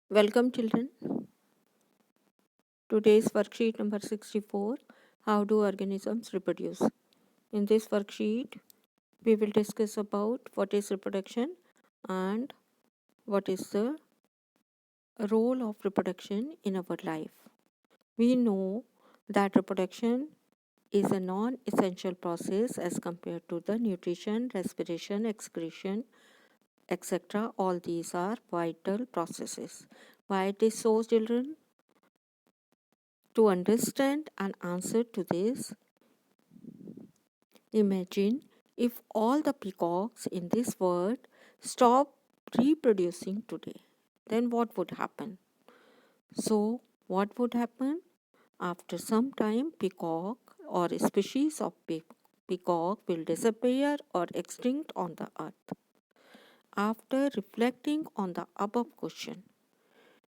Welcome children. Today's worksheet number 64. How do organisms reproduce? In this worksheet, we will discuss about what is reproduction and what is the role of reproduction in our life. We know that reproduction is a non-essential process as compared to the nutrition, respiration, excretion, etc. All these are vital processes. Why it is so, children? To understand an answer to this, imagine if all the peacocks in this world stop reproducing today, then what would happen? So, what would happen? After some time, peacock or a species of peacock will disappear or extinct on the earth. After reflecting on the above question,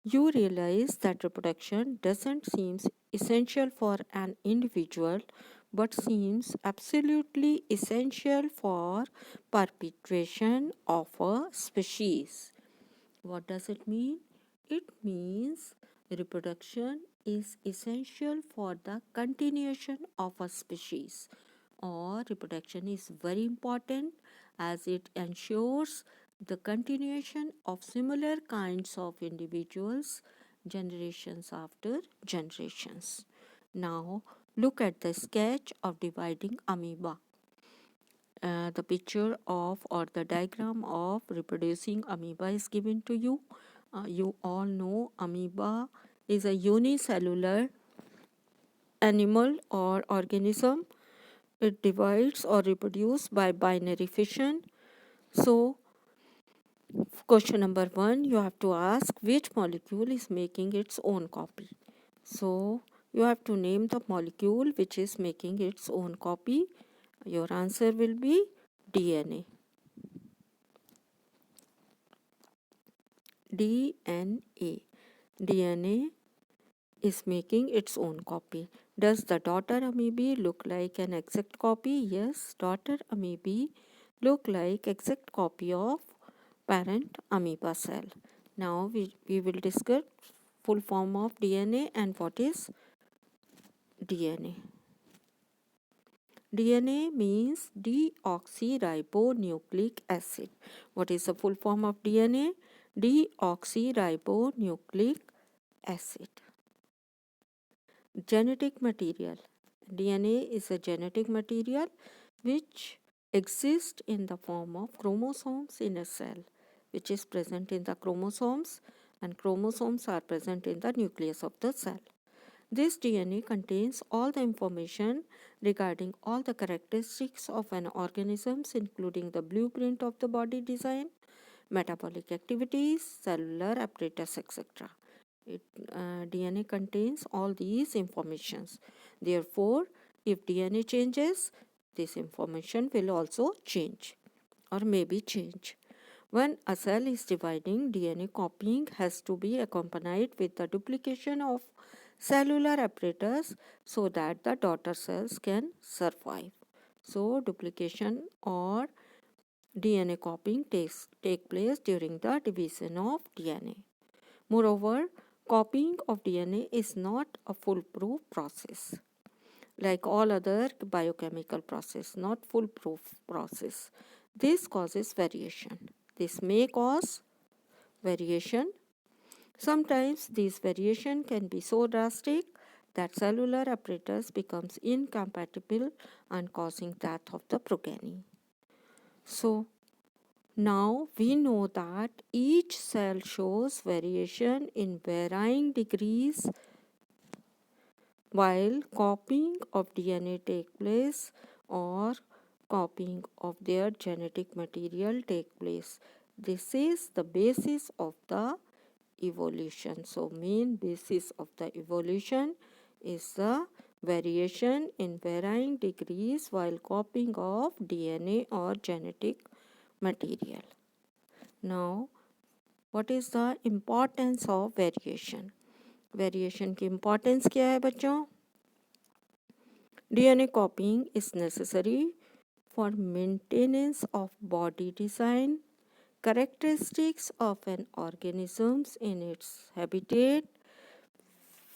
you realize that reproduction doesn't seem essential for an individual but seems absolutely essential for perpetuation of a species. What does it mean? It means reproduction is essential for the continuation of a species, or reproduction is very important as it ensures the continuation of similar kinds of individuals generations after generations. Now look at the sketch of dividing amoeba. The picture of or the diagram of reproducing amoeba is given to you. You all know amoeba is a unicellular animal or organism. It divides or reproduces by binary fission. So, question number 1, you have to ask which molecule is making its own copy. So, you have to name the molecule which is making its own copy. Your answer will be DNA. DNA. DNA is making its own copy. Does the daughter amoeba look like an exact copy? Yes, daughter amoeba look like exact copy of parent amoeba cell. Now we will discuss full form of DNA and what is DNA. DNA means deoxyribonucleic acid. What is the full form of DNA? Deoxyribonucleic acid. Genetic material. DNA is a genetic material which exists in the form of chromosomes in a cell, which is present in the chromosomes, and chromosomes are present in the nucleus of the cell. This DNA contains all the information regarding all the characteristics of an organism, including the blueprint of the body design, metabolic activities, cellular apparatus, etc. DNA contains all these informations. Therefore, if DNA changes, this information will also change or maybe change. When a cell is dividing, DNA copying has to be accompanied with the duplication of cellular apparatus so that the daughter cells can survive. So, duplication or DNA copying take place during the division of DNA. Moreover, copying of DNA is not a foolproof process. Like all other biochemical process, not foolproof process. This causes variation. This may cause variation. Sometimes this variation can be so drastic that cellular apparatus becomes incompatible and causing death of the progeny. So, now we know that each cell shows variation in varying degrees while copying of DNA take place or copying of their genetic material take place. This is the basis of the evolution. So main basis of the evolution is the variation in varying degrees while copying of DNA or genetic material. Now, what is the importance of variation? Variation की importance क्या है बच्चों? DNA copying is necessary for maintenance of body design, characteristics of an organism in its habitat,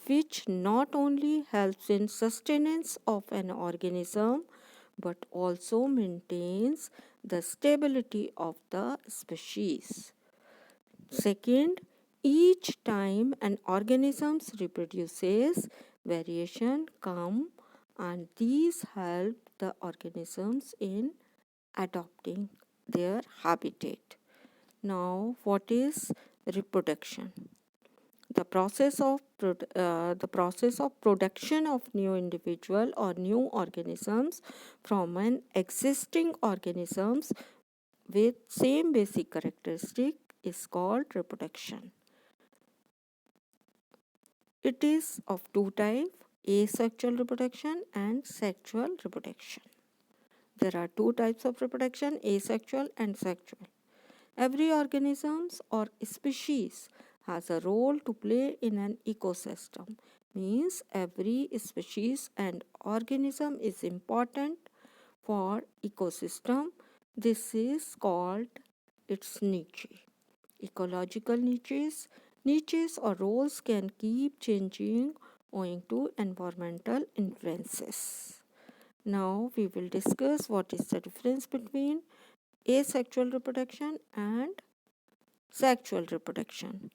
which not only helps in sustenance of an organism but also maintains the stability of the species. Second, each time an organism reproduces, variation come and these help the organisms in adopting their habitat. Now, what is reproduction? The process of production of new individual or new organisms from an existing organisms with same basic characteristic is called reproduction. It is of two types, asexual reproduction and sexual reproduction. There are two types of reproduction, asexual and sexual. Every organism or species has a role to play in an ecosystem. Means every species and organism is important for ecosystem. This is called its niche. Ecological niches or roles can keep changing owing to environmental influences. Now we will discuss what is the difference between asexual reproduction and sexual reproduction.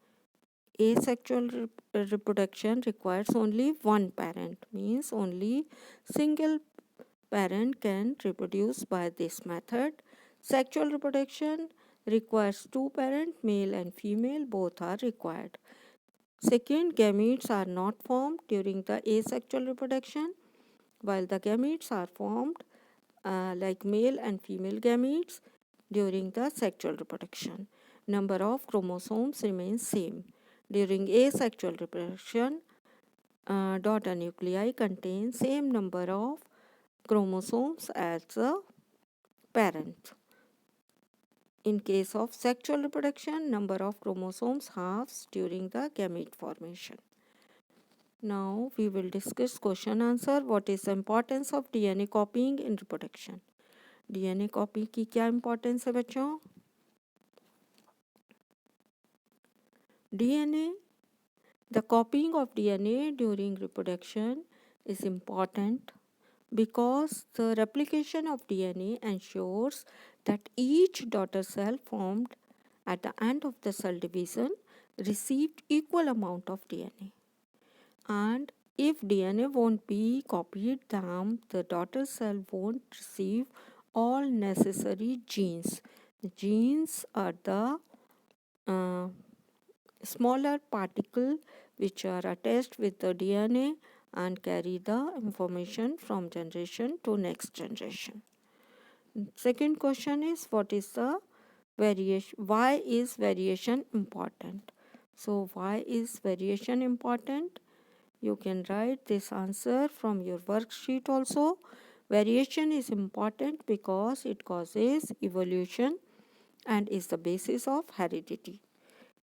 Asexual reproduction requires only one parent, means only single parent can reproduce by this method. Sexual reproduction requires two parents, male and female, both are required. Second, gametes are not formed during the asexual reproduction, while the gametes are formed like male and female gametes during the sexual reproduction. Number of chromosomes remains same. During asexual reproduction, daughter nuclei contain same number of chromosomes as the parent. In case of sexual reproduction, number of chromosomes halves during the gamete formation. Now we will discuss question answer. What is the importance of DNA copying in reproduction? DNA copy की क्या importance है बच्चों? DNA, the copying of DNA during reproduction is important because the replication of DNA ensures that each daughter cell formed at the end of the cell division received equal amount of DNA. And if DNA won't be copied, then the daughter cell won't receive all necessary genes. The genes are the smaller particle which are attached with the DNA and carry the information from generation to next generation. Second question is, what is the variation? Why is variation important? So why is variation important? You can write this answer from your worksheet also. Variation is important because it causes evolution and is the basis of heredity.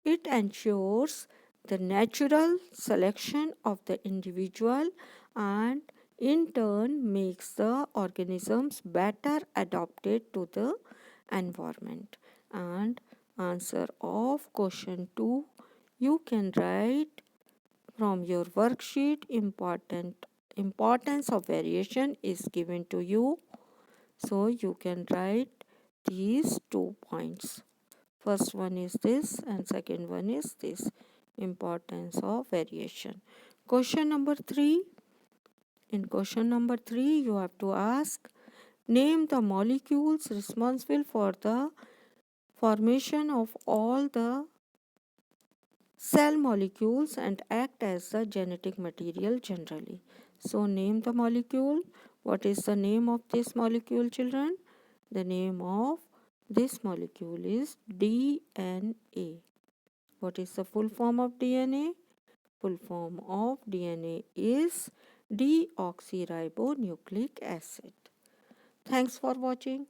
It ensures the natural selection of the individual and in turn makes the organisms better adapted to the environment. And answer of question 2 you can write from your worksheet. Importance of variation is given to you, so you can write these 2 points. First one is this and second one is this, importance of variation. Question number 3. In question number 3 you have to ask, name the molecules responsible for the formation of all the cell molecules and act as the genetic material generally. So name the molecule. What is the name of this molecule, children? The name of this molecule is DNA. What is the full form of DNA? Full form of DNA is deoxyribonucleic acid. Thanks for watching.